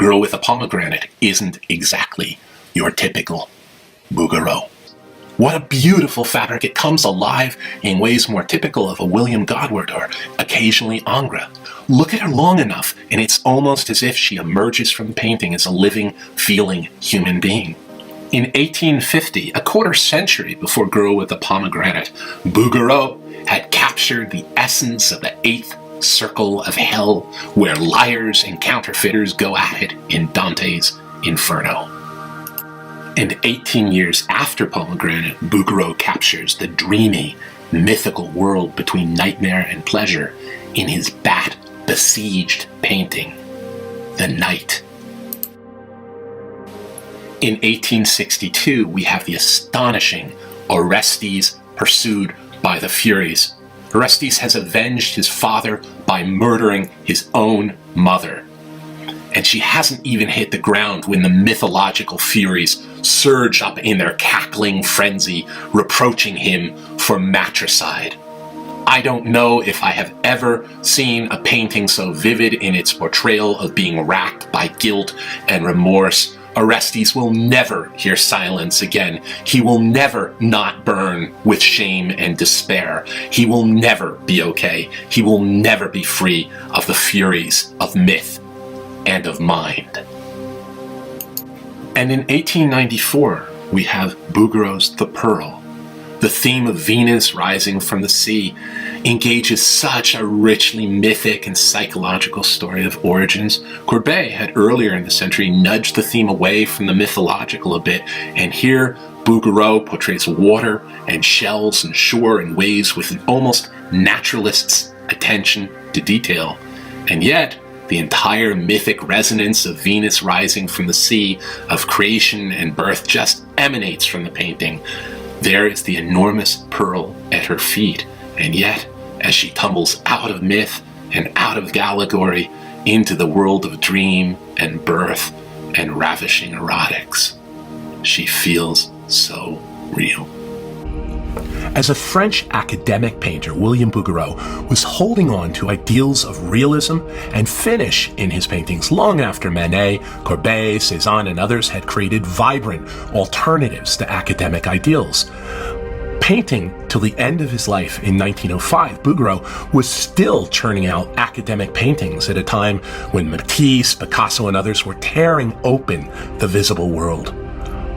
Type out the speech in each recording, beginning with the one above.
Girl with a Pomegranate isn't exactly your typical Bouguereau. What a beautiful fabric. It comes alive in ways more typical of a William Godward or occasionally Ingres. Look at her long enough, and it's almost as if she emerges from the painting as a living, feeling human being. In 1850, a quarter century before Girl with a Pomegranate, Bouguereau had captured the essence of the eighth circle of hell, where liars and counterfeiters go at it in Dante's Inferno. And 18 years after Pomegranate, Bouguereau captures the dreamy, mythical world between nightmare and pleasure in his bat-besieged painting, The Night. In 1862, we have the astonishing Orestes pursued by the Furies. Orestes has avenged his father by murdering his own mother. And she hasn't even hit the ground when the mythological Furies surge up in their cackling frenzy, reproaching him for matricide. I don't know if I have ever seen a painting so vivid in its portrayal of being racked by guilt and remorse. Orestes will never hear silence again. He will never not burn with shame and despair. He will never be okay. He will never be free of the furies of myth and of mind. And in 1894, we have Bouguereau's The Pearl. The theme of Venus rising from the sea engages such a richly mythic and psychological story of origins. Courbet had earlier in the century nudged the theme away from the mythological a bit, and here Bouguereau portrays water and shells and shore in ways with an almost naturalist's attention to detail. And yet, the entire mythic resonance of Venus rising from the sea, of creation and birth, just emanates from the painting. There is the enormous pearl at her feet, and yet, as she tumbles out of myth and out of allegory into the world of dream and birth and ravishing erotics, she feels so real. As a French academic painter, William Bouguereau was holding on to ideals of realism and finish in his paintings long after Manet, Courbet, Cézanne, and others had created vibrant alternatives to academic ideals. Painting till the end of his life in 1905, Bouguereau was still churning out academic paintings at a time when Matisse, Picasso, and others were tearing open the visible world.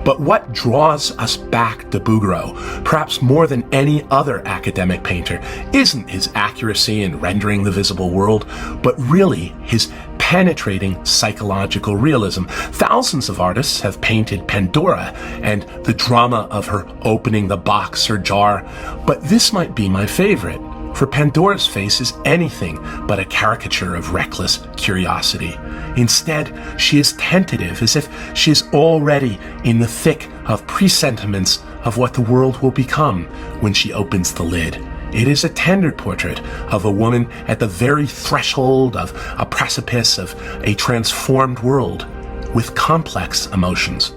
But what draws us back to Bouguereau, perhaps more than any other academic painter, isn't his accuracy in rendering the visible world, but really his penetrating psychological realism. Thousands of artists have painted Pandora and the drama of her opening the box or jar, but this might be my favorite. For Pandora's face is anything but a caricature of reckless curiosity. Instead, she is tentative, as if she is already in the thick of presentiments of what the world will become when she opens the lid. It is a tender portrait of a woman at the very threshold of a precipice of a transformed world with complex emotions.